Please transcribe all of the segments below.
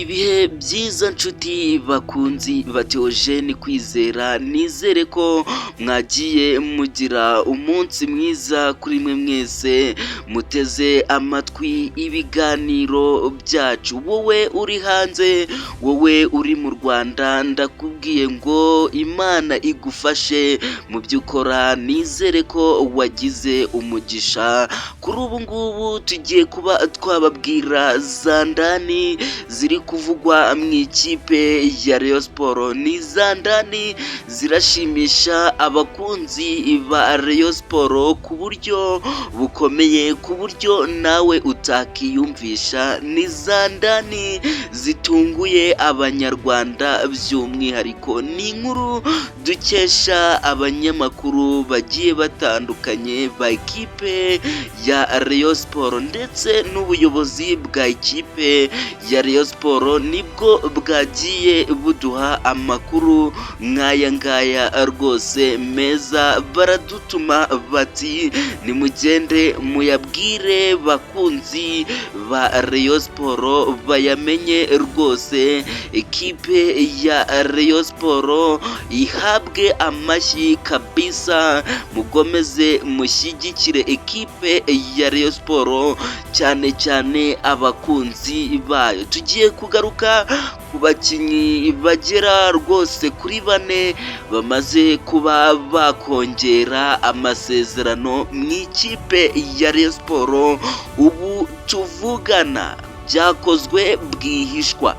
Ibihe byiza nshuti bakunzi ba Theogene Kwizera, nizere ko mwagiye mugira umunsi mwiza kuri mwe mwese muteze amatwi ibiganiro byacu. Wowe uri hanze, wowe uri mu Rwanda, ndakubwiye ngo Imana igufashe mu byo ukora, nizere ko wagize umugisha. Kuri ubu ngubu tugiye kuba twababwira za ndani ziri kuvugwa mu ikipe ya Rayon Sports. Ni za ndani zirashimisha abakunzi ba Rayon Sports ku buryo bukomeye, ku buryo nawe utakiyumvisha. Ni za ndani zitunguye abanyarwanda by'umwihariko. Ni inkuru dukesha abanyamakuru bagiye batandukanye ba ikipe ya Rayon Sports ndetse n'ubuyobozi bwa ikipe ya Rayon Sports nibwo bwagiye buduha amakuru nk'aya ngaya rwose meza. Baradutuma bati nimugende muyabwire bakunzi ba Rayon Sports bayamenye rwose. Ikipe ya Rayon Sports ihabwe amashyi kabisa, mugomeze mushyigikire ikipe ya Rayon Sports cyane cyane abakunzi bayo. Tugiye kugaruka ku bakinnyi bagera rwose kuri 4 bamaze kuba bakongera amasezerano mu ikipe ya Rayon Sports. Ubu tuvugana byakozwe bwihishwa,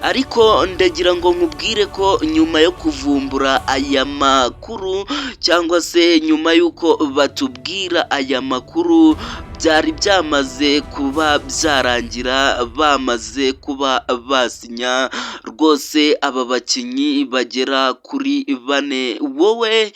ariko ndagira ngo nkubwire ko nyuma yo kuvumbura aya makuru cyangwa se nyuma y'uko batubwira aya makuru, byari byamaze kuba byarangira, bamaze kuba basinya rwose aba bakinnyi bagera kuri 4. Wowe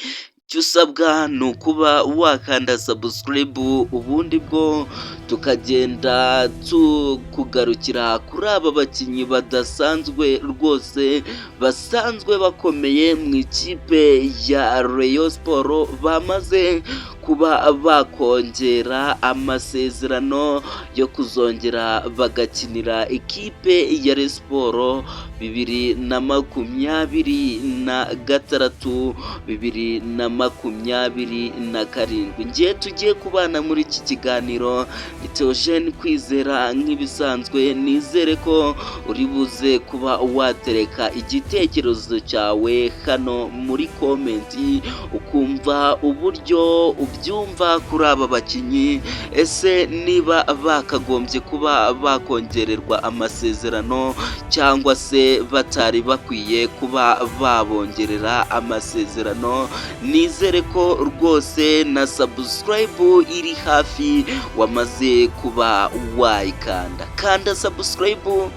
icyo usabwa ni ukuba wakanda subscribe, ubundi bwo tukagenda tukugarukira kuri aba bakinnyi badasanzwe rwose, basanzwe bakomeye mu ikipe ya Rayon Sports, bamaze kuba bakongera amasezerano yo kuzongera bagakinira ikipe ya Rayon Sports 2026 2027. Ngiye tugiye kubana muri iki kiganiro ni Theogene Kwizera nk'ibisanzwe. Nizere ko uri buze kuba watereka igitekerezo cyawe hano muri komenti, ukumva uburyo ubyumva kuri aba bakinnyi. Ese niba bakagombye kuba bakongererwa amasezerano cyangwa se batari bakwiye kuba babongerera amasezerano? Nizere ko rwose na subscribe iri hafi wamaze kuba wayikanda. Kanda subscribe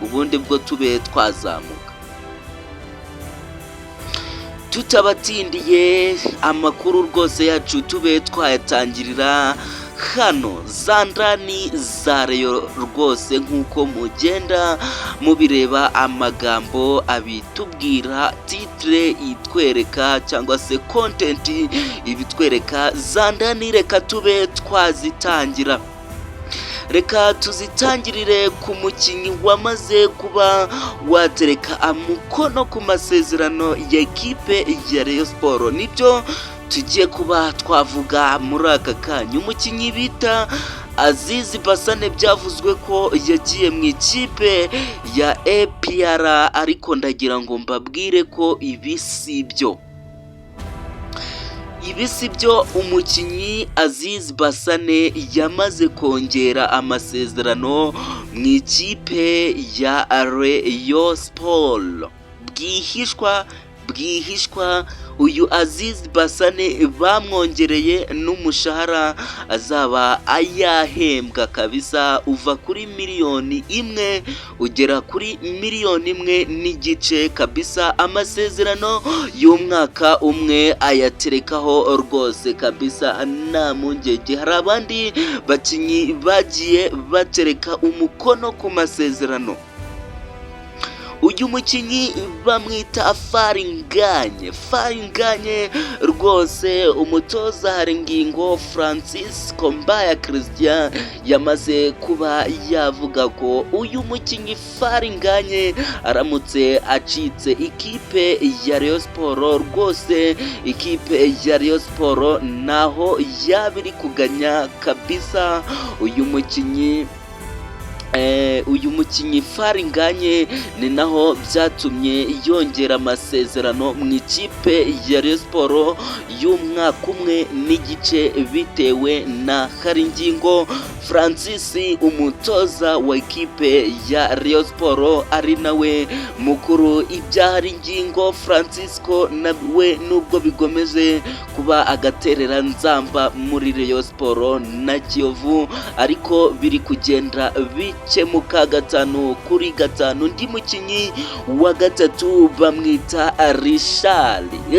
ubundi bwo tube twazamuka. Tutabatindiye amakuru rwose yacu tube twayatangirira hano. Za ndani za Rayon rwose nk'uko mugenda mubireba, amagambo abitubwira, titre itwereka cyangwa se content ibitwereka. Za ndani reka tube twazitangira. Reka tuzitangirire ku mukinnyi wamaze kuba watereka umukono ku masezerano ya ekipe ya Rayon Sports. Nibyo tugiye kuba twavuga muri aka kanya. Umukinnyi bita Azizi Basane byavuzwe ko yagiye mu ikipe ya APR, ariko ndagira ngo mbabwire ko ibi si byo. Ibi si byo. Umukinnyi Azizi Basane yamaze kongera amasezerano mu ikipe ya Rayon Sports. Bwihishwa uyu Azizi Basane bamwongereye n'umushahara, azaba ayahembwa kabisa, uva kuri 1 miliyoni ugera kuri 1,5 miliyoni kabisa. Amasezerano y'umwaka umwe ayaterekaho rwose kabisa nta mpungenge. Hari abandi bakinnyi bagiye batereka umukono ku masezerano. uyu mukinnyi bamwita Faringanye rwose umutoza Haringingo Francisco Mbaya Christian yamaze kuba yavuga ko uyu mukinnyi Faringanye aramutse acitse ikipe ya Rayon Sport rwose ikipe ya Rayon Sport naho yabiri kuganya kabisa. Uyu mukinnyi Faringanye ni naho byatumye yongera amasezerano mu ikipe ya Rayon Sport y'umwaka umwe n'igice bitewe na Haringingo Francis umutoza wa ikipe ya Rayon Sport ari nawe mukuru. Ibya Haringingo Francisco nawe nubwo bigomeje kuba agaterera nzamba muri Rayon Sport na Kiyovu ariko biri kugenda bikemuka 5-5. Undi mukinnyi wa gatatu bamwita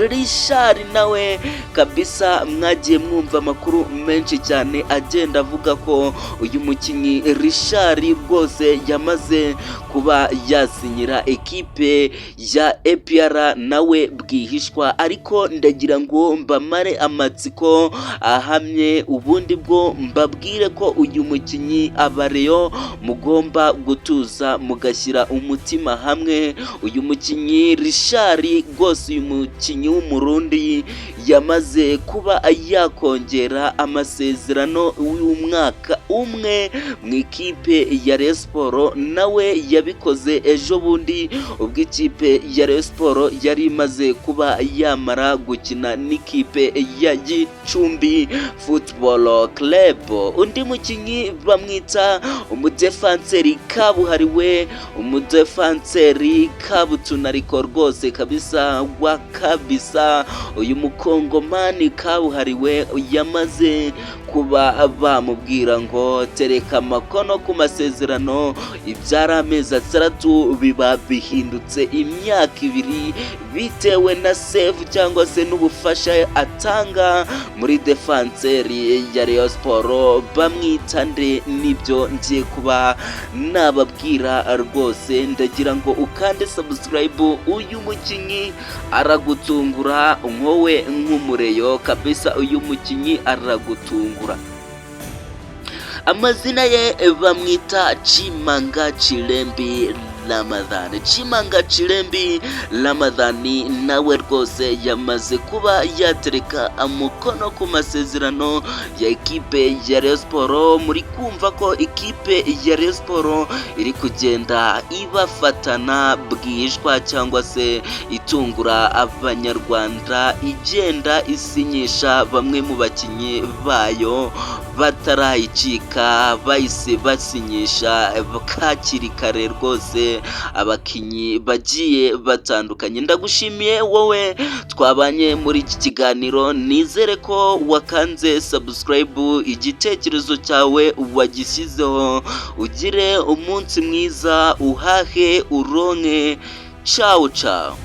Richard nawe kabisa mwagiye mwumva amakuru menshi cyane agenda avuga ko uyu mukinnyi Richard rwose yamaze kuba yasinyira ekipe ya APR nawe bwihishwa, ariko ndagira ngo mbamare amatsiko ahamye ubundi bwo mbabwire ko uyu mukinnyi Abareyo mugomba gutuza mugashyira umutima hamwe. Uyu mukinnyi Richard rwose uyu mukinnyi w'umurundi yamaze kuba yakongera amasezerano y'umwaka umwe mu ikipe ya Rayon Sport, nawe yabikoze ejo bundi ubwo ikipe ya Rayon Sport yari imaze kuba yamara gukina n'ikipe ya Gicumbi Football Club. Undi mukinnyi bamwita umudefanseri kabuhariwe, umudefanseri kabutunariko rwose kabisa wa kabisa. Uyu mukongomani kabuhariwe yamaze kuba bamubwira ngo tereka amakono ku masezerano, ibyari amezi 6 biba bihindutse imyaka 2 bitewe na save cyangwa se n'ubufasha atanga muri defanseri ya Rayon Sport bamwita nde. Nibyo ngiye kuba nababwira rwose, ndagira ngo ukande subscribe. Uyu mukinnyi aragutungura nkowe nk'umureyo kabisa, uyu mukinnyi aragutungura. Amazina ye bamwita Chimanga Chilembi Ramadhani nawe rwose yamaze kuba yatereka amukono ku masezerano ya ekipe ya Rayon Sport. Muri kumva ko ikipe ya Rayon Sport iri kugenda ibafatana bwishwa cyangwa se itungura abanyarwanda, igenda isinyisha bamwe mu bakinnyi bayo batarayicika, bahise basinyisha kakiri kare rwose abakinnyi bagiye batandukanye. Ndagushimiye wowe twabanye muri iki kiganiro, nizere ko wakanze subscribe, igitekerezo cyawe wagishyizeho. Ugire umunsi mwiza, uhahe uronke. Ciao ciao.